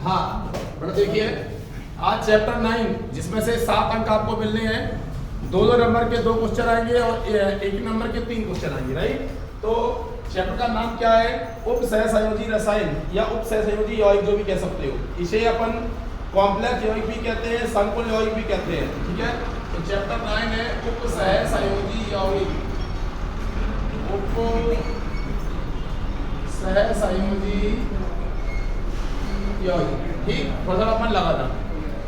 हाँ बड़ा देखिए, आज चैप्टर 9 जिसमें से 7 अंक आपको मिलने हैं। दो नंबर के 2 क्वेश्चन आएंगे और 1 नंबर के 3 क्वेश्चन आएंगे, राइट। तो चैप्टर का नाम क्या है? उप सहसंयोजी रसायन या उप सहसंयोजी यौगिक जो भी कह सकते हो। इसे अपन कॉम्प्लेक्स यौगिक भी कहते हैं, संकुल यौगिक भी कहते हैं, ठीक है। तो चैप्टर 9 है उप सहसंयोजी यौगिक, उप सहसंयोजी यौगिक, ठीक। थोड़ा अपन लगा था,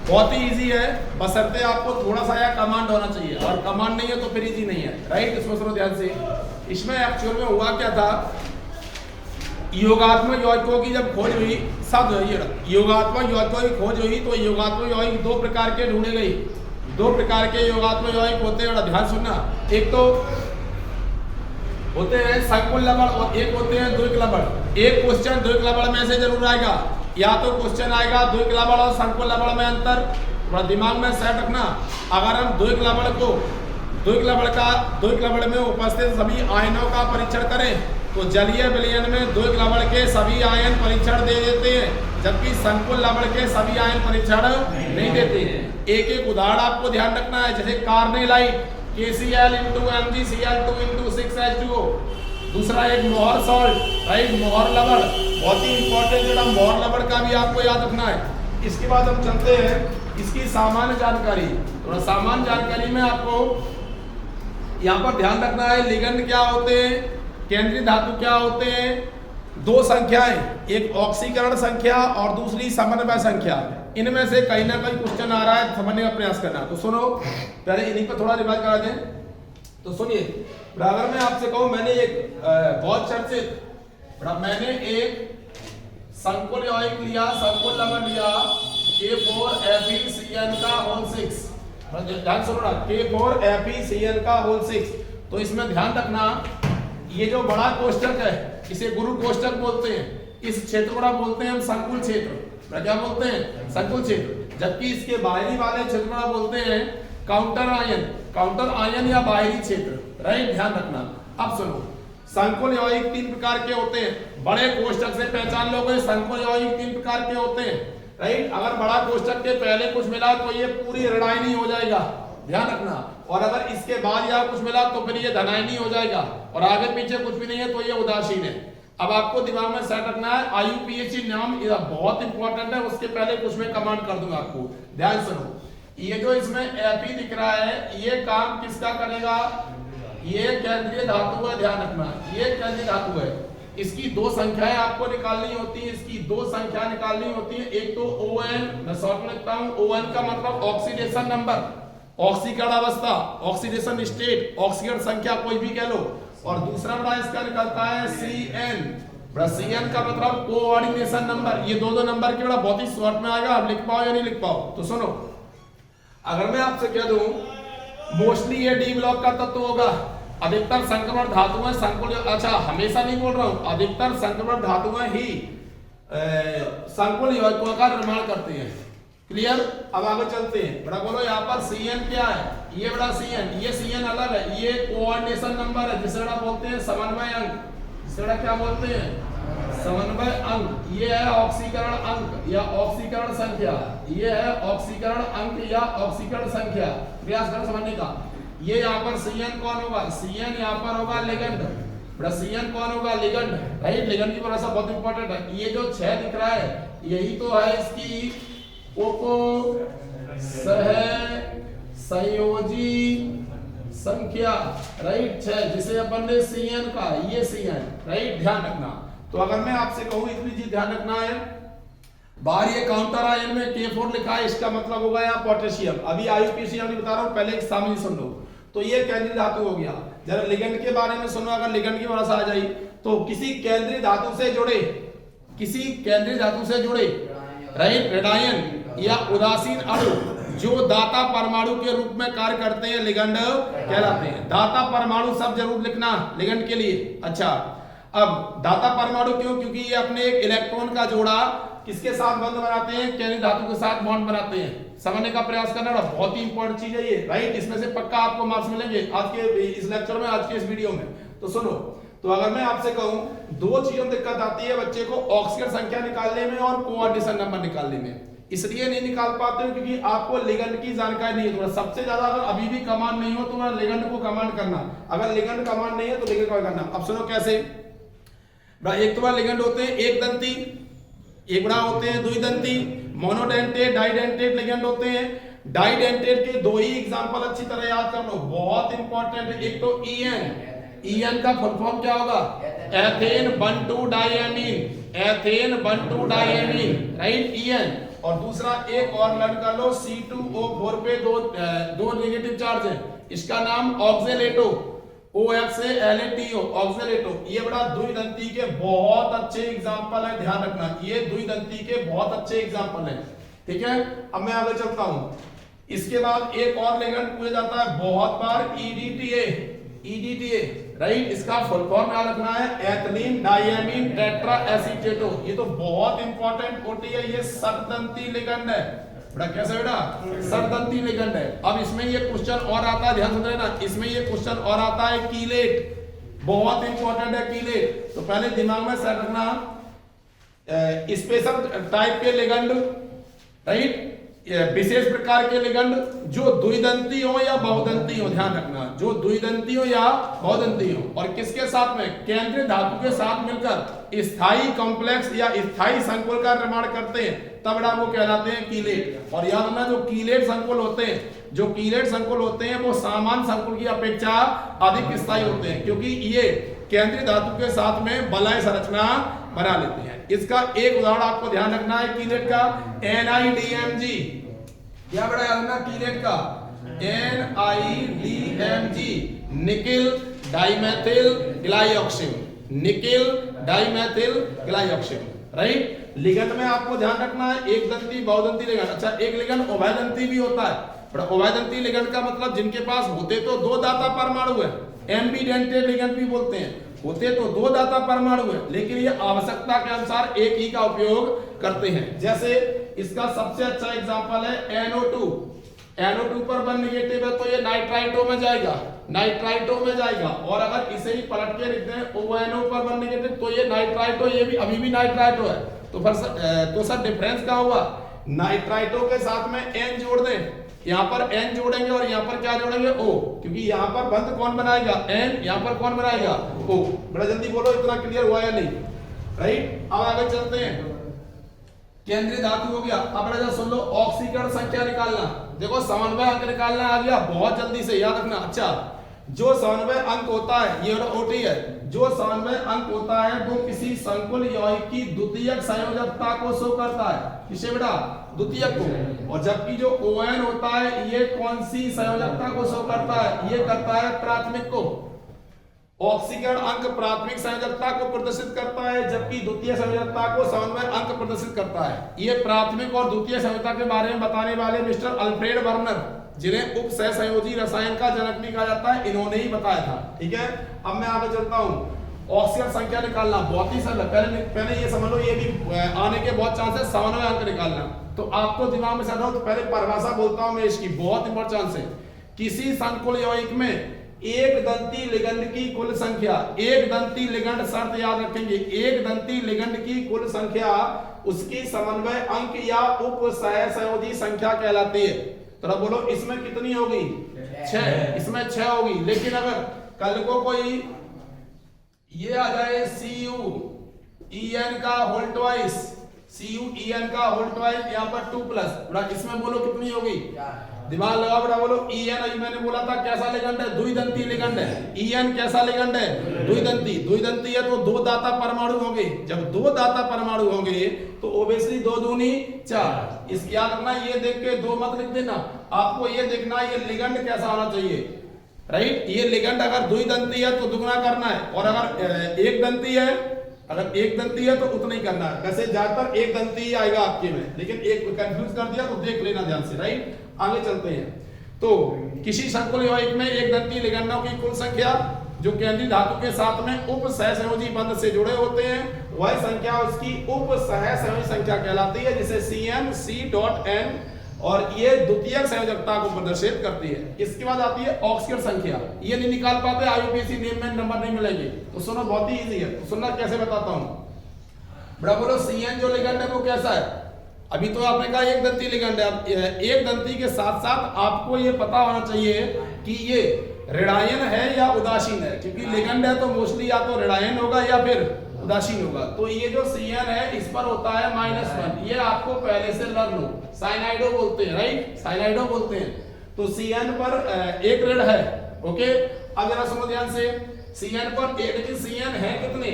बहुत ही इजी है, बशर्ते आपको थोड़ा सा या कमांड होना चाहिए, और कमांड नहीं है तो फिर इजी नहीं है, राइट। इसमें सुनो ध्यान से। इसमें एक्चुअल में हुआ क्या था, योगात्मक यौगिकों की जब खोज हुई, शब्द ये योगात्मक यौगिकों की खोज हुई, तो योगात्मक यौगिक 2 प्रकार के ढूंढे गए। 2 प्रकार के योगात्मक यौगिक होते हैं, ध्यान सुनना। एक तो होते हैं संकुल लवण और एक होते हैं द्विक लवण। एक क्वेश्चन द्विक लवण में से जरूर आएगा, या तो क्वेश्चन आएगा द्विक लवण और संकुल लवण में अंतर, थोड़ा दिमाग में सेट रखना। अगर हम द्विक लवण में उपस्थित सभी आयनों का परीक्षण करें तो जलीय विलयन में द्विक लवण के सभी आयन परीक्षण दे देते हैं, जबकि संकुल लवण के सभी आयन परीक्षण नहीं देते हैं। एक एक उदाहरण आपको ध्यान रखना है, जैसे कार्नेलाइट KCl × MgCl2 × 6H2O। दूसरा एक मोहर सॉल्ट, राइट, मोहर लवण, बहुत ही इंपॉर्टेंट है, मोहर लवण का भी आपको याद रखना है। इसके बाद हम चलते हैं इसकी सामान्य जानकारी। तो सामान्य जानकारी में आपको यहाँ पर ध्यान रखना है, लिगेंड क्या होते हैं, केंद्रीय धातु क्या होते हैं, 2 संख्याएं, एक ऑक्सीकरण संख्या और दूसरी समन्वय संख्या। इनमें से कहीं ना कहीं क्वेश्चन आ रहा है, समझने का प्रयास करना। तो सुनो, पहले इन्हीं पर थोड़ा रिवाइज करा दें। तो सुनिए, अगर मैं आपसे कहूं, मैंने एक बहुत चर्चित, मैंने एक संकुल यौगिक लिया, संकुल लवण लिया K4FeCN का होल 6, ध्यान सुनो ना, K4FeCN का होल 6। तो इसमें ध्यान रखना, ये जो बड़ा कोष्ठक है इसे गुरु कोष्ठक बोलते हैं। इस क्षेत्र को बोलते हैं हम संकुल क्षेत्र, क्या बोलते हैं? संकुल क्षेत्र। जबकि इसके बाहरी वाले क्षेत्र को बोलते हैं काउंटर आयन या बाहरी क्षेत्र, राइट, ध्यान रखना। अब सुनो, संकुल यौगिक 3 प्रकार के होते हैं। बड़े कोष्ठक से पहचान लोगे, संकुल यौगिक 3 प्रकार के होते हैं, राइट। अगर बड़ा कोष्ठक के पहले कुछ मिला तो ये पूरी ऋणायनी हो जाएगा, ध्यान रखना। और अगर इसके बाद या कुछ मिला तो फिर ये धनायनी हो जाएगा, और आगे पीछे कुछ भी नहीं है तो ये उदासीन है। अब आपको दिमाग में सेट रखना है, IUPAC नाम बहुत इंपॉर्टेंट है, उसके पहले कुछ मैं कमांड कर दूंगा आपको, ध्यान सुनो। ये जो इसमें Fe दिख रहा है, ये काम किसका करेगा? ये केंद्रीय धातु है, ध्यान रखना, ये केंद्रीय धातु है। इसकी 2 संख्याएं आपको निकालनी होती है, इसकी 2 संख्या निकालनी होती है। एक तो ON, मैं शॉर्ट में लिखता हूं, ON का मतलब ऑक्सीडेशन नंबर, ऑक्सीकरण अवस्था, ऑक्सीडेशन स्टेट, ऑक्सीकरण संख्या कोई भी कह लो। और दूसरा बड़ा इसका निकलता है CN, CN का मतलब कोऑर्डिनेशन नंबर। ये 2 नंबर की बड़ा बहुत ही शॉर्ट में आएगा, आप लिख पाओ या नहीं लिख पाओ। तो सुनो, अगर मैं आपसे कह दूं मोस्टली ये D ब्लॉक का तत्व होगा, अधिकतर संक्रमण धातुएं संकुल, अच्छा हमेशा नहीं बोल रहा हूं, अधिकतर संक्रमण धातुएं ही संकुल यौगिकों का निर्माण करते हैं, क्लियर। अब आगे चलते हैं, बड़ा बोलो, यहाँ पर CN क्या है? ये बड़ा CN, ये CN अलग है, ये कोऑर्डिनेशन नंबर है, जिसे बड़ा बोलते हैं समन्वय अंक, जिसे बड़ा क्या बोलते हैं? समन्वय अंक। ये है ऑक्सीकरण अंक या ऑक्सीकरण संख्या, ये है ऑक्सीकरण अंक या ऑक्सीकरण संख्या, प्रयास करो समझने का। ये यहाँ पर CN कौन होगा? CN यहाँ पर होगा लिगेंड, बड़ा CN कौन होगा? Ligand, right. लिगेंड की भाषा बहुत इंपॉर्टेंट है। ये जो 6 दिख रहा है, यही तो है इसकी उप सहसंयोजी संख्या, राइट, 6, जिसे अपन ने CN का, ये CN, राइट, ध्यान रखना। तो अगर मैं आपसे कहूं, इतनी चीज ध्यान रखना है, बाहर ये काउंटर आयन में K4 लिखा है, इसका मतलब होगा यहाँ पोटेशियम। अभी IUPAC नहीं बता रहा हूं, पहले एक सामने सुन लो। तो ये केंद्रीय धातु हो गया। जरा लिगेंड के बारे में सुनो, अगर लिगेंड की भाषा आ जाए तो किसी केंद्रीय धातु से जुड़े, राइट, ऋणायन या उदासीन अणु जो दाता परमाणु के रूप में कार्य करते हैं, लिगेंड कहलाते हैं। दाता परमाणु सब जरूर लिखना लिगेंड के लिए। अच्छा, अब दाता परमाणु क्यों? क्योंकि ये अपने एक इलेक्ट्रॉन का जोड़ा किसके साथ बंध बनाते हैं? केंद्रीय धातु के साथ बॉन्ड बनाते हैं। समझने का प्रयास करना, बहुत ही इंपॉर्टेंट चीज है ये, राइट। इसमें से पक्का आपको मार्क्स मिलेंगे आज के इस लेक्चर में, आज के इस वीडियो में। तो सुनो, तो अगर मैं आपसे कहूं दो चीजों में दिक्कत आती है बच्चे को, ऑक्सीजन संख्या निकालने में और कोऑर्डिनेशन नंबर निकालने में। इसलिए नहीं निकाल पाते हो क्योंकि आपको लिगेंड की जानकारी नहीं है। तुम्हारा सबसे ज्यादा अगर अभी भी कमांड नहीं हो तो तुम्हारा लिगेंड को कमांड करना, अगर लिगेंड कमांड नहीं है तो लिगेंड को करना। अब सुनो कैसे। एक तुम्हारा लिगेंड होते हैं एक दंती, एक बड़ा होते हैं द्विदंती, मोनोडेंटेट डाइडेंटेट लिगेंड होते हैं। डाइडेंटेट के दो ही एग्जांपल अच्छी तरह याद कर लो, बहुत इंपॉर्टेंट है। एक तो ईएन का फुल फॉर्म क्या होगा, ethane 1,2 diamine, ethane 1,2 diamine, right EN. और दूसरा एक और लर्न कर लो, C2O4 पे दो नेगेटिव चार्ज है, इसका नाम ऑक्जेलेटो, OX से LATO, ऑक्जेलेटो। ये बड़ा द्विदंती के बहुत अच्छे एग्जांपल है, ध्यान रखना ये द्विदंती के बहुत अच्छे एग्जांपल है, ठीक है। अब मैं आगे चलता हूं। इसके बाद एक और लिगेंड पूछा जाता है बहुत बार, EDTA, राइट। इसका फुल फॉर्म याद रखना है, एथिलीन डाइएमीन टेट्रा एसीटेटो। ये तो बहुत इंपॉर्टेंट होती है, ये सटदंती लिगेंड है। बड़ा कैसे बेटा, सटदंती लिगेंड है। अब इसमें ये क्वेश्चन और आता है, ध्यान से लेना, इसमें ये क्वेश्चन और आता है कीलेट, बहुत इंपॉर्टेंट है कीलेट। तो पहले दिमाग में सेट रखना, स्पेशल टाइप के लिगेंड, राइट, विशेष प्रकार के लिगेंड जो द्विदंती हो या बहुदंती हो, ध्यान रखना, जो द्विदंती हो या बहुदंती हो, और किसके साथ में, केंद्रीय धातु के साथ मिलकर स्थायी कॉम्प्लेक्स या स्थायी संकुल का निर्माण करते हैं, तब वो कहलाते हैं कीलेट। और याद रखना, जो कीलेट संकुल होते हैं, जो कीलेट संकुल होते हैं वो सामान्य संकुल की अपेक्षा अधिक स्थायी होते हैं, क्योंकि ये केंद्रीय धातु के साथ में बलय संरचना बना लेते हैं। इसका एक उदाहरण आपको ध्यान रखना है कीलेट का, NIDMG, क्या बड़ा याद रखना कीलेट का, NIDMG, nickel dimethyl glyoxime, nickel dimethyl glyoxime, right. Ligand में आपको ध्यान रखना है एक दंती बहुदंती लिगेंड। अच्छा, एक लिगेंड उभयदंती भी होता है। बड़ा उभयदंती लिगेंड का मतलब जिनके पास होते तो दो दाता परमाणु है, एम्बीडेंटेड लिगेंड भी बोलते हैं, होते तो दो दाता परमाणु है, लेकिन ये आवश्यकता के अनुसार एक ही का उपयोग करते हैं। जैसे इसका सबसे अच्छा एग्जांपल है NO2, NO2 पर 1 नेगेटिव है तो ये नाइट्राइटो में जाएगा, नाइट्राइटो में जाएगा। और अगर इसे ही पलट के लिखते हैं ONO पर 1 नेगेटिव तो ये नाइट्राइटो, ये भी अभी भी नाइट्राइटो है। तो सर डिफरेंस क्या हुआ, नाइट्राइटो के साथ में N जोड़ दें, यहाँ पर N जोड़ेंगे और यहाँ पर क्या जोड़ेंगे O, क्योंकि यहाँ पर बंध कौन बनाएगा N, यहाँ पर कौन बनाएगा O। बड़ा जल्दी बोलो, इतना क्लियर हुआ या नहीं, राइट। अब आगे चलते हैं, केंद्रीय धातु हो गया। अब बड़ा सुन लो, ऑक्सीकरण संख्या निकालना, देखो समन्वय अंक निकालना आ गया, बहुत जल्दी से याद रखना। अच्छा, जो समन्वय अंक होता है, ये OT है, जो समन्वय अंक होता है वो किसी संकुल यौगिक की द्वितीयक संयोजकता को शो करता है, किसे बेटा, द्वितीयक को। और जबकि जो ON होता है ये कौन सी संयोजकता को शो करता है, ये करता है प्राथमिक को। ऑक्सीकरण अंक प्राथमिक संयोजकता को प्रदर्शित करता है, जबकि द्वितीय संयोजकता को समन्वय अंक प्रदर्शित करता है। ये प्राथमिक और द्वितीय संयोजकता के बारे में बताने वाले मिस्टर अल्फ्रेड वर्नर, जिन्हें उप सहसंयोजी रसायन का जनक भी कहा जाता है, इन्होंने ही बताया था, ठीक है। अब मैं आगे चलता हूं, ऑक्सीकरण संख्या निकालना बहुत ही सरल है। पहले ये समझ लो, ये भी आने के बहुत चांस है, समन्वय अंक निकालना। तो आपको दिमाग में समझो, तो पहले परिभाषा बोलता हूं मैं इसकी, बहुत इंपॉर्टेंट चांस है। किसी संकुल यौगिक में एक दंती लिगेंड की कुल संख्या, एक दंती लिगेंड, शर्त याद रखेंगे, एक दंती लिगेंड की कुल संख्या उसकी समन्वय अंक या उप सहसंयोजी संख्या कहलाती है। तो बोलो इसमें कितनी होगी, 6, इसमें 6 होगी। लेकिन अगर कल को कोई ये आ जाए CuEn का होल ट्वाइस, CuEn का होल ट्वाइस, यहाँ पर 2+, इसमें बोलो कितनी होगी, दिमाग लगाओ बेटा, बोलो EN, अभी मैंने बोला था कैसा लिगेंड है, द्विदंती लिगेंड है। EN कैसा लिगेंड है, द्विदंती, द्विदंती है तो दो दाता परमाणु होंगे। जब दो दाता परमाणु होंगे तो ओब्वियसली 2 दूनी 4। इसकी याद रखना, ये देख के 2 मत लिख देना, आपको ये देखना ये लिगेंड कैसा होना चाहिए, राइट। ये लिगेंड अगर द्विदंती है तो दुगना करना है, और अगर एक दंती है, अगर एक दंती है तो उतना ही करना है। वैसे ज्यादातर एक दंती ही आएगा आपके में, लेकिन एक कंफ्यूज कर दिया तो देख लेना ध्यान से, राइट। आगे चलते हैं, तो किसी संकुल यौगिक में एक दंती लिगेंडों की कुल संख्या जो केंद्रीय धातु के साथ में उप सहसंयोजी बंध से जुड़े होते हैं, वह संख्या उसकी उप सहसंयोजी संख्या कहलाती है, जिसे CN, C.N और ये द्वितीयक संयोजकता को प्रदर्शित करती है। इसके बाद आती है ऑक्सीय संख्या। ये नहीं निकाल पाते आईयूपीएसी नेम में नंबर नहीं मिलेंगे, तो सुनो बहुत ही इजी है, तो सुनना कैसे बताता हूं। बड़ा बोलो CN जो लिगेंड है वो कैसा है? अभी तो आपने कहा एक दंती लिगेंड है। अब एक दंती के साथ साथ आपको ये पता होना चाहिए कि ये ऋणायन है या उदासीन है, क्योंकि लिगेंड है तो मोस्टली या तो ऋणायन होगा या फिर उदासीन होगा। तो ये जो CN है इस पर होता है -1, ये आपको पहले से लर्न हो। साइनाइडो बोलते हैं, राइट, साइनाइडो बोलते हैं। तो CN पर एक ऋण है, ओके। अब जरा सुनो ध्यान से, CN पर एक, लेकिन CN है कितने?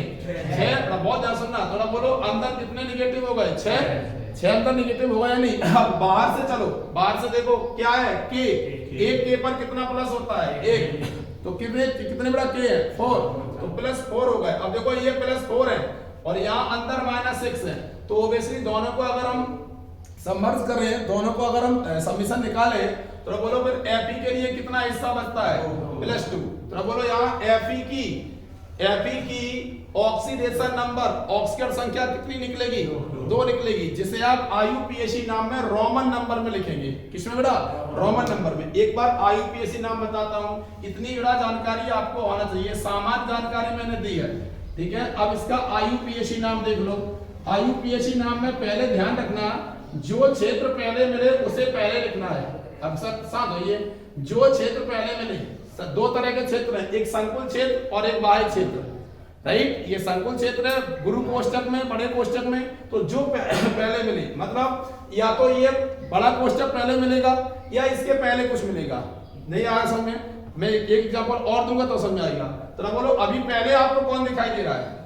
6। बहुत ध्यान सुनना, थोड़ा बोलो अंदर कितने निगेटिव हो गए? 6 अंदर निगेटिव होगा या नहीं? अब बाहर से चलो, बाहर से देखो क्या है K, एक K पर कितना प्लस होता है? 1। तो कितने बड़ा K है? 4, तो +4 हो गए। अब देखो ये +4 है और यहाँ अंदर -6 है, तो ओब्वियसली दोनों को अगर हम समर्ज करें, दोनों को अगर हम समीशन निकालें, तो बोलो फिर Fe के लिए कितना हिस्सा बचता है? +2। तो बोलो यहाँ Fe की ऑक्सीडेशन नंबर, ऑक्सीय संख्या कितनी निकलेगी? 2 निकलेगी, जिसे आप आईयूपीएसी नाम में रोमन नंबर में लिखेंगे। किसमें बेटा? रोमन नंबर में। एक बार आईयूपीएसी नाम बताता हूं, इतनी बड़ा जानकारी आपको होना चाहिए, सामान्य जानकारी मैंने दी है, ठीक है। अब इसका आईयूपीएसी नाम देख लो। आईयूपीएसी नाम में पहले ध्यान रखना, जो क्षेत्र पहले मिले उसे पहले लिखना है। अब साथ होइए, जो क्षेत्र पहले मिले, 2 तरह के क्षेत्र हैं, एक संकुल क्षेत्र और एक बाह्य क्षेत्र, राइट। ये संकुल क्षेत्र है गुरु कोष्ठक में, बड़े कोष्ठक में, तो जो पहले मिले, मतलब या तो ये बड़ा कोष्ठक पहले मिलेगा या इसके पहले कुछ मिलेगा। नहीं आया समझ में? मैं एक एग्जांपल और दूंगा तो समझ आएगा। तो बोलो अभी पहले आपको कौन दिखाई दे रहा है?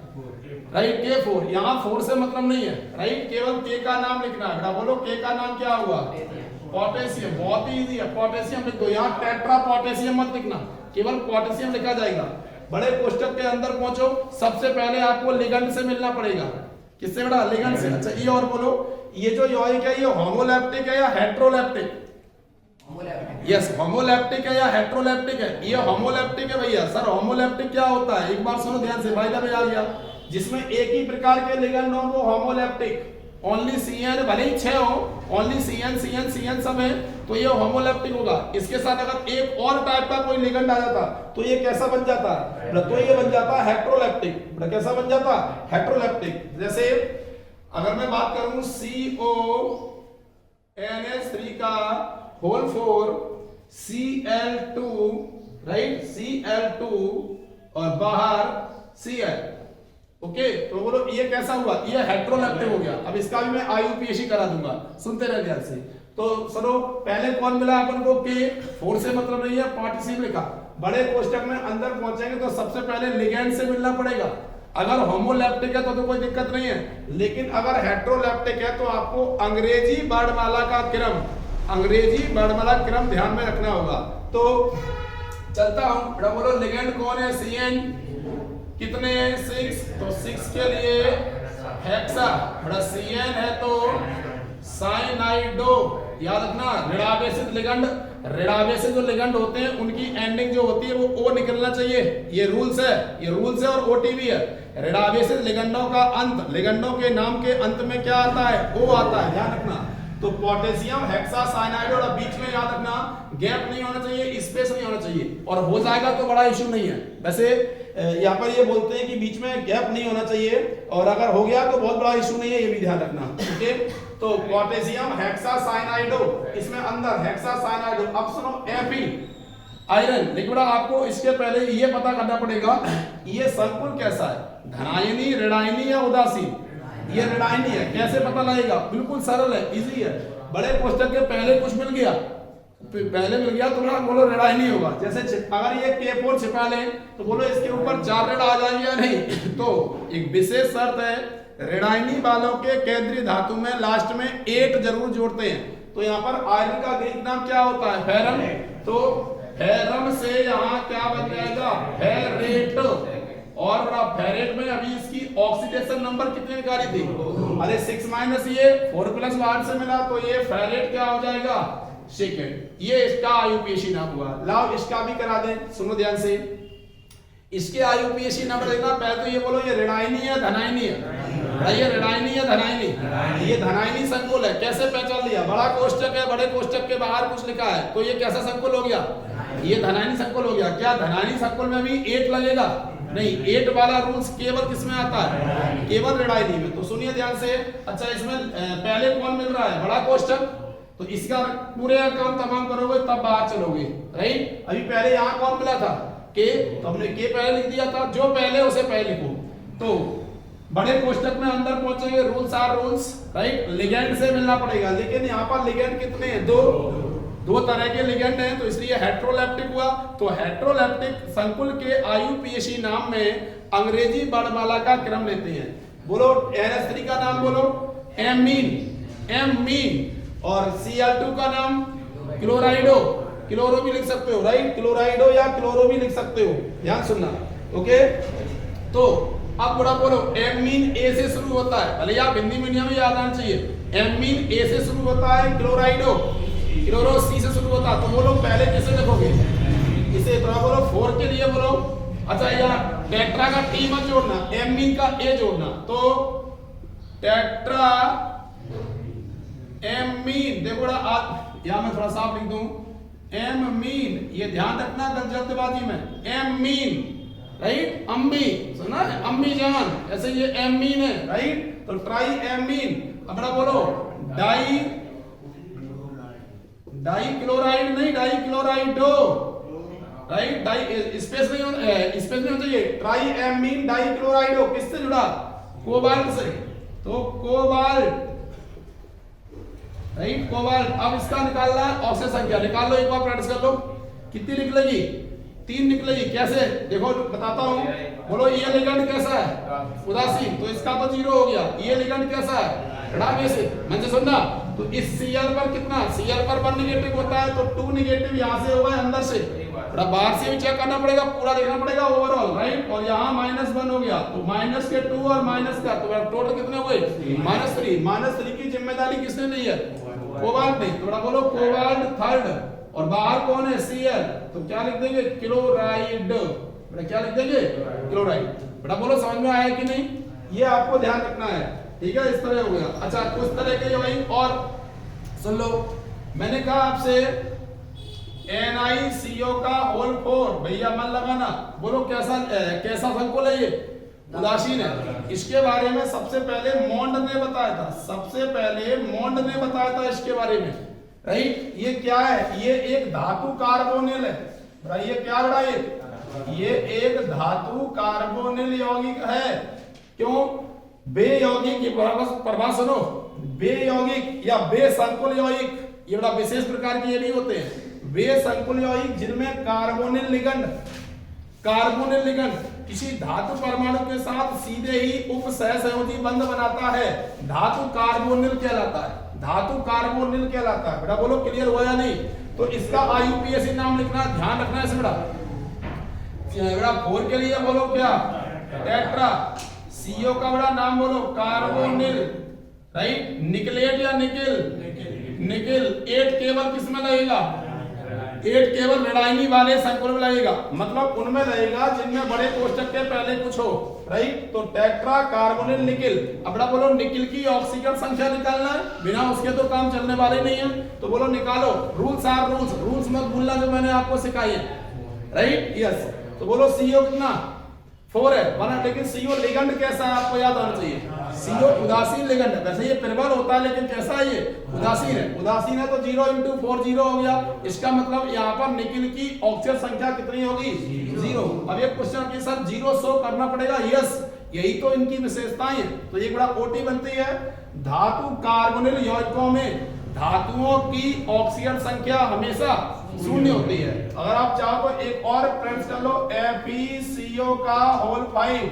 Right, K4। यहाँ 4 से मतलब नहीं है, राइट, केवल K का नाम लिखना है। बेटा बोलो K का नाम क्या हुआ? पोटेशियम। बहुत ही इजी है, पोटेशियम लिख दो। यहाँ टेट्रा पोटेशियम मत लिखना, केवल पोटेशियम लिखा जाएगा। बड़े कोष्ठक के अंदर पहुंचो, सबसे पहले आपको लिगेंड से मिलना पड़ेगा। किससे बेटा? लिगेंड से। अच्छा ये और बोलो, ये जो यौगिक है ये होमोलैप्टिक है या हेट्रोलैप्टिक? यस, होमोलैप्टिक है या हेट्रोलैप्टिक है? ये होमोलैप्टिक है भैया। सर होमोलैप्टिक क्या होता है? एक बार सुनो ध्यान से, भाई में आ गया, जिसमें एक ही प्रकार के लिगेंड हो वो होमोलैप्टिक। ओनली CN, भले ही 6 हो, ओनली CN सब है, तो ये होमोलैप्टिक होगा। इसके साथ अगर एक और टाइप का कोई लिगेंड आ जाता तो ये कैसा बन जाता? तो ये बन जाता हेट्रोलैप्टिक। कैसा बन जाता? हेट्रोलैप्टिक। जैसे अगर मैं बात करूं CONH3 का होल 4 Cl2, राइट, Cl2 और बाहर Cl, ओके। तो बोलो ये कैसा हुआ? ये हेट्रोलैप्टिक हो गया। अब इसका भी मैं आईयूपीएसी करा दूंगा, सुनते रह ध्यान से। तो सुनो, पहले कौन मिला अपन को? K। 4 से मतलब नहीं है, पोटेशियम लिखा। बड़े कोष्ठक में अंदर पहुंचेंगे तो सबसे पहले लिगेंड से मिलना पड़ेगा। अगर होमोलैप्टिक है तो कोई दिक्कत नहीं है, लेकिन अगर हेट्रोलैप्टिक है तो आपको अंग्रेजी वर्णमाला का क्रम, अंग्रेजी वर्णमाला क्रम ध्यान में रखना होगा। तो चलता हूं, बेटा बोलो लिगेंड कौन है? CN कितने? 6। तो 6 के लिए हेक्सा, बड़ा CN है तो साइनाइडो। याद रखना, ऋणावेशित लिगेंड, ऋणावेशित जो लिगेंड होते हैं उनकी एंडिंग जो होती है वो O निकलना चाहिए। ये रूल्स है, ये रूल्स है और OTB है। ऋणावेशित लिगेंडों का अंत, लिगेंडों के नाम के अंत में क्या आता है? O आता है, ध्यान रखना। तो पोटेशियम हेक्सा साइनाइड, और बीच में याद रखना गैप नहीं होना चाहिए, स्पेस नहीं होना चाहिए, और हो जाएगा तो बड़ा इश्यू नहीं है। वैसे यहाँ पर ये बोलते हैं कि बीच में गैप नहीं होना चाहिए, और अगर हो गया तो बहुत बड़ा इश्यू नहीं है, ये भी ध्यान रखना, ओके। तो पोटेशियम हेक्सा साइनाइडो, इसमें अंदर हेक्सा साइनाइडो। अब सुनो Fe आयरन। लेकिन आपको इसके पहले ये पता करना पड़ेगा ये संकुल कैसा है, धनायनी, ऋणायनी या उदासीन? ये ऋणायनी है। कैसे पता लगेगा? बिल्कुल सरल है, इजी है। बड़े कोष्ठक के पहले कुछ मिल गया, पहले मिल गया तो बोलो ऋणायनी होगा। जैसे अगर ये K4 छिपा लें तो बोलो इसके ऊपर 4 ऋण आ जाएंगे या नहीं? तो एक विशेष शर्त है, ऋणायनी वालों के केंद्रीय धातु में लास्ट में 8 जरूर जोड़ते हैं। तो यहाँ पर आयरन का ग्रीक नाम क्या होता है? फेरम। तो फेरम से यहाँ क्या बन जाएगा? फेरेट। और बड़ा फेरेट में अभी इसकी ऑक्सीडेशन नंबर कितनी निकाली थी? अरे 6 माइनस ये 4 प्लस 8 से मिला, तो ये फेरेट क्या हो जाएगा? सेकेंड। ये इसका आईयूपीएसी नाम हुआ। लाओ इसका भी करा दें, सुनो ध्यान से। इसके आईयूपीएसी नंबर देखना, पहले तो ये बोलो ये ऋणायनी है धनायनी है? ये ऋणायनी या धनायनी? ये धनायनी संकुल है। कैसे पहचान लिया? बड़ा कोष्टक है, बड़े कोष्टक के बाहर कुछ लिखा है तो ये कैसा संकुल हो गया? ये धनायनी संकुल हो गया। क्या धनायनी संकुल में भी 8 लगेगा? नहीं, 8 वाला रूल्स केवल किसमें आता है? केवल ऋणायनी में। तो सुनिए ध्यान से। अच्छा, इसमें पहले कौन मिल रहा है? बड़ा कोष्टक। तो इसका पूरे काम तमाम करोगे तब बाहर चलोगे, राइट? अभी पहले यहाँ कौन मिला था? के। तो हमने के पहले लिख दिया था, जो पहले उसे पहले लिखो। तो बड़े कोष्टक में अंदर पहुंचेंगे, rules are rules, right? Ligand से मिलना पड़ेगा, लेकिन यहाँ पर लिगेंड कितने हैं? दो तरह के लिगेंड हैं, तो इसलिए हेट्रोलेप्टिक हुआ। तो हेट्रोलेप्टिक संकुल के आईयूपीएसी नाम में अंग्रेजी वर्णमाला का क्रम लेते हैं। बोलो NH3 का नाम बोलो, एमीन। और Cl2 का नाम क्लोराइडो, क्लोरो भी लिख सकते हो, राइट? क्लोराइडो या क्लोरो भी लिख सकते हो, ध्यान सुनना, ओके? तो अब बड़ा बोलो, एमीन ए से शुरू होता है, भले आप हिंदी मीडियम में याद आना चाहिए। एमीन ए से शुरू होता है, क्लोराइडो क्लोरो सी से शुरू होता है। तो बोलो पहले किसे लिखोगे? इसे तो बोलो 4 के लिए बोलो। अच्छा, यहाँ टेट्रा का टी मत जोड़ना, एमीन का ए जोड़ना। तो टेट्रा एमीन, देखो यहाँ मैं थोड़ा साफ लिख दूं, एमीन। ये ध्यान रखना जल्दबाजी में, एमीन, राइट? अम्मी, सुना है? अम्मी जान, ऐसे ये एमीन है, राइट? तो ट्राई एमीन। अपना बोलो डाई क्लोराइड नहीं, डाई क्लोराइडो, राइट? डाई स्पेस नहीं होना चाहिए। ट्राई एमीन डाई क्लोराइडो किससे जुड़ा? कोबाल्ट से। तो कोबाल्ट, राइट? कोबाल्ट। अब इसका निकालना है ऑक्सीजन संख्या, निकाल लो, एक बार प्रैक्टिस कर लो। कितनी निकलेगी? 3 निकलेगी। कैसे? देखो बताता हूं। बोलो ये लिगेंड कैसा है? उदासीन, तो इसका तो 0 हो गया। ये लिगेंड कैसा है? ऋणावेशिक। मुझे सुनना, तो इस Cl पर कितना? Cl पर 1 निगेटिव होता है, तो 2 निगेटिव यहां से होगा, अंदर से। थोड़ा बाहर से भी चेक करना पड़ेगा, पूरा देखना पड़ेगा ओवरऑल, राइट? और यहाँ -1 हो गया, तो माइनस के 2 और माइनस का, तो टोटल कितने हुए? -3। -3 की जिम्मेदारी किसने ली है? कोबाल्ट ने। थोड़ा बोलो कोबाल्ट थर्ड, और बाहर कौन है? Cl। तो क्या लिख देंगे? क्लोराइड। बेटा क्या लिख देंगे? क्लोराइड। बेटा बोलो समझ में आया कि नहीं? ये आपको ध्यान रखना है, ठीक है? इस तरह हो गया। अच्छा, कुछ तरह के भाई और सुन लो। मैंने कहा आपसे NiCO का होल 4, भैया मन लगाना। बोलो कैसा संकुल है ये? उदासीन है। इसके बारे में सबसे पहले मोंड ने बताया था, इसके बारे में, राइट? ये क्या है? ये एक धातु कार्बोनिल है। ये क्या बड़ा? ये एक धातु कार्बोनिल यौगिक है। क्यों? बे यौगिक की प्रभा सुनो, बे यौगिक या बे संकुल यौगिक, ये बड़ा विशेष प्रकार के ये नहीं होते हैं। वे संकुल यौगिक जिनमें कार्बोनिल लिगंड किसी धातु परमाणु के साथ सीधे ही उपसहसंयोजी बंध बनाता है, धातु कार्बोनिल कहलाता है। बेटा बोलो क्लियर हुआ या नहीं? तो इसका आईयूपीएसी नाम लिखना, ध्यान रखना है बेटा। 4 के लिए बोलो क्या? टेट्रा। CO का बड़ा नाम बोलो कार्बोनिल, राइट? निकलेट या निकिल। 8 केवल किसमें लगेगा? 8 केवल ऋणायनी वाले संकुल में लगेगा, मतलब उनमें लगेगा जिनमें बड़े कोष्टक के पहले कुछ हो, राइट? तो टेट्रा कार्बोनिल निकिल। अब बोलो निकिल की ऑक्सीजन संख्या निकालना है, बिना उसके तो काम चलने वाले नहीं है। तो बोलो निकालो, रूल्स आर रूल्स मत भूलना जो मैंने आपको सिखाई है, राइट? यस। तो बोलो CO कितना? 4 है, बना। लेकिन CO लिगंड कैसा है आपको याद आना चाहिए। CO उदासीन लिगंड है। वैसे ये प्रबल होता है, लेकिन कैसा है ये? उदासीन है। तो 0 × 4 0 हो गया। इसका मतलब यहाँ पर निकिल की ऑक्सीजन संख्या कितनी होगी? 0। अब ये क्वेश्चन के साथ 0 शो करना पड़ेगा। यस, यही तो इनकी विशेषताएं हैं। तो ये बड़ा OT बनती है। धातु कार्बोनिल यौगिकों में धातुओं की ऑक्सीजन संख्या हमेशा 0 होती है। अगर आप चाहो तो एक और प्रेस कर लो, FeCO का होल 5।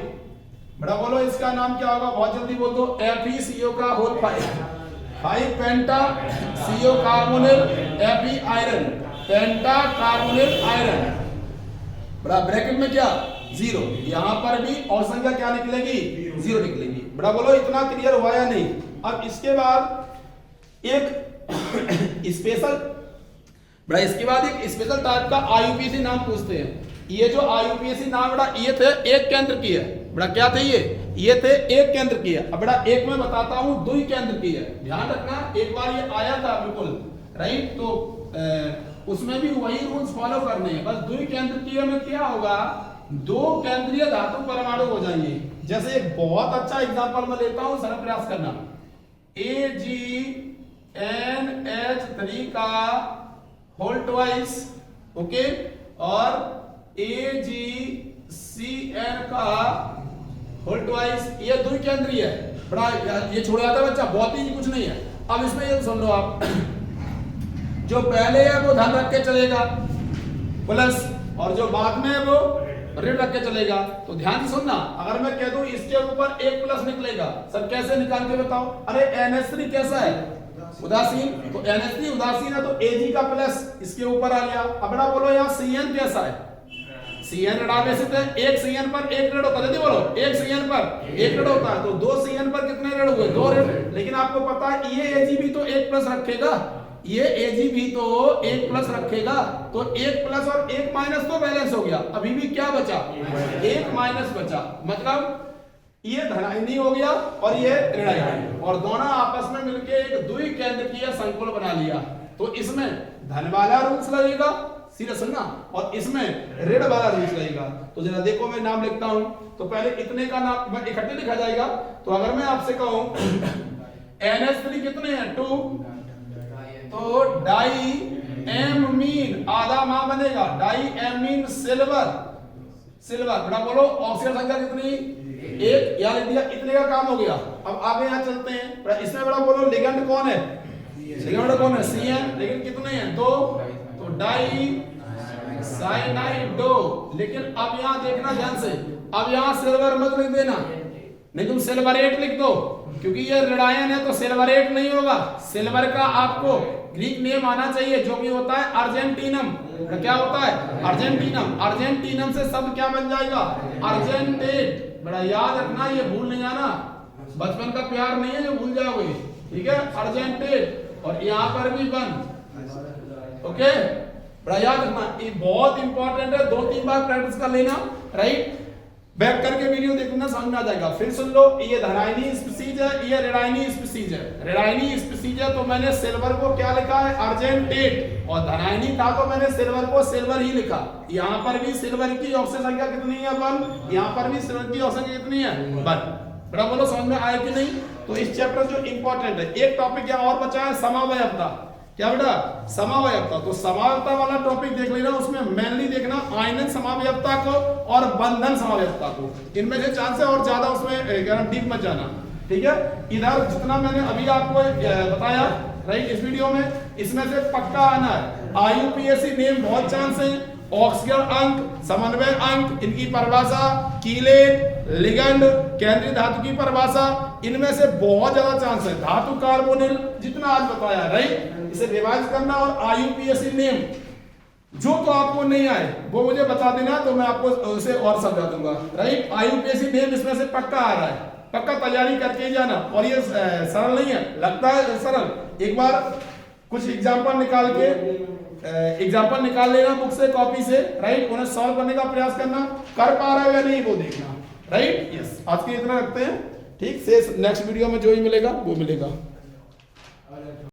बड़ा बोलो इसका नाम क्या होगा? बहुत जल्दी बोल दो, FeCO का होल 5 पेंटा CO कार्बोनिल, Fe आयरन, पेंटा कार्बोनिल आयरन। बड़ा ब्रैकेट में क्या? 0। यहां पर भी और संख्या क्या निकलेगी? 0 निकलेगी। बड़ा बोलो इतना क्लियर हुआ या नहीं? अब इसके बाद एक स्पेशल टाइप का आईयूपीएसी नाम पूछते हैं। ये जो आईयूपीएसी नाम बड़ा ये थे एक केंद्र की है। बड़ा क्या थे? ये ये थे एक केंद्र की है। अब बेटा एक मैं बताता हूं द्वि केंद्र की है। ध्यान रखना, एक बार ये आया था बिल्कुल राइट, तो उसमें भी वही रूल्स फॉलो करने हैं। बस द्वि केंद्र की में क्या होगा, दो केंद्रीय धातु परमाणु हो जाएंगे। जैसे एक बहुत अच्छा एग्जांपल मैं लेता हूं, सरल प्रयास करना। AgNH3 का होल ट्वाइस, ओके, और AgCN का होल ट्वाइस, ये द्वि केंद्रीय है। बड़ा ये छोड़ जाता है बच्चा, बहुत ही कुछ नहीं है। अब इसमें ये सुन लो आप, जो पहले है वो धन रख के चलेगा प्लस, और जो बाद में है वो ऋण रख के चलेगा। तो ध्यान से सुनना, अगर मैं कह दूं इसके ऊपर एक प्लस निकलेगा, सर कैसे निकाल के बताओ? अरे NH3 कैसा है, उदासीन, तो NH3 उदासीन है तो Ag का प्लस इसके ऊपर आ गया। अब बड़ा बोलो यहाँ Cn कैसा है, Cn ऋणावेशित है, एक Cn पर एक ऋण होता है, जल्दी बोलो, एक Cn पर एक ऋण होता है, तो दो Cn पर कितने ऋण हुए, दो ऋण। लेकिन आपको पता है ये Ag भी तो एक प्लस रखेगा, ये Ag भी तो एक प्लस रखेगा, तो एक प्लस और एक माइनस तो बैलेंस हो गया। अभी भी क्या बचा, एक माइनस बचा, मतलब ये धनायनी हो गया और ये ऋणायनी, और दोनों आपस में मिलके एक द्वि केंद्रकीय संकुल बना लिया। तो इसमें धन वाला रूल्स लगेगा, सीधा सुनना, और इसमें ऋण वाला रूल्स लगेगा। तो जरा देखो मैं नाम लिखता हूं, तो पहले इतने का नाम इकट्ठे लिखा जाएगा। तो अगर मैं आपसे कहूं NH3 कितने हैं, 2, तो डाई एमीन आधा मां बनेगा, डाई एमीन सिल्वर, सिल्वर, बड़ा बोलो ऑक्सीजन संख्या कितनी, एक, या लिख दिया, इतने का काम हो गया। अब आगे यहां चलते हैं, इसमें बड़ा बोलो लिगेंड कौन है, लिगेंड कौन है, Cn, लेकिन कितने हैं, 2, तो डाई साइनाइडो। लेकिन अब यहां देखना ध्यान से, अब यहां सिल्वर मत लिख देना, नहीं तुम सिल्वरेट लिख दो, क्योंकि ये ऋणायन है तो सिल्वरेट नहीं होगा। सिल्वर का आपको ग्रीक नेम आना चाहिए, जो कि होता है अर्जेंटीनम। क्या होता है, अर्जेंटीनम। अर्जेंटीनम से शब्द क्या बन जाएगा, अर्जेंटेट। बड़ा याद रखना, ये भूल नहीं जाना, बचपन का प्यार नहीं है जो भूल जाओगे, ठीक है, अर्जेंटेट। और यहाँ पर भी बन, ओके, बड़ा याद रखना, ये बहुत इंपॉर्टेंट है, 2-3 बार प्रैक्टिस कर लेना, राइट। बैक करके वीडियो देखना, समझ में आ जाएगा। फिर सुन लो, ये धनायनी स्पीसीज है, ये ऋणायनी स्पीसीज है। ऋणायनी स्पीसीज है तो मैंने सिल्वर को क्या लिखा है, अर्जेंटेट, और धनायनी था तो मैंने सिल्वर को सिल्वर ही लिखा। यहाँ पर भी सिल्वर की ऑक्सीजन संख्या कितनी है, 1, यहाँ पर भी सिल्वर की ऑक्सीजन संख्या कितनी है, 1। बड़ा बोलो समझ में आया कि नहीं? तो इस चैप्टर जो इंपॉर्टेंट है, एक टॉपिक यहाँ और बचा है, समावयवता। क्या बेटा, समावयवता। तो समावयवता वाला टॉपिक देख लेना, उसमें मेनली देखना आयनन समावयवता को और बंधन समावयवता को, इनमें से चांस है, और ज्यादा उसमें डीप मत जाना, ठीक है। इधर जितना मैंने अभी आपको बताया राइट इस वीडियो में, इसमें से पक्का आना है। IUPAC नेम बहुत चांस है, ऑक्सीजन अंक, समन्वय अंक, इनकी परिभाषा, कीलेट, लिगेंड, केंद्रीय धातु की परिभाषा, इनमें से बहुत ज्यादा चांस है। धातु कार्बोनिल जितना आज बताया राइट, इसे रिवाइज करना। और IUPAC नेम जो तो आपको नहीं आए वो मुझे बता देना, तो मैं आपको उसे और समझा दूंगा, राइट। IUPAC नेम इसमें से पक्का आ रहा है, पक्का तैयारी करके ही जाना। और ये सरल नहीं है, लगता है सरल, एक बार कुछ एग्जाम्पल निकाल लेना बुक से, कॉपी से, राइट, उन्हें सॉल्व करने का प्रयास करना, कर पा रहा है या नहीं वो देखना, राइट। यस, आज के इतना रखते हैं, ठीक से नेक्स्ट वीडियो में जो ही मिलेगा वो मिलेगा।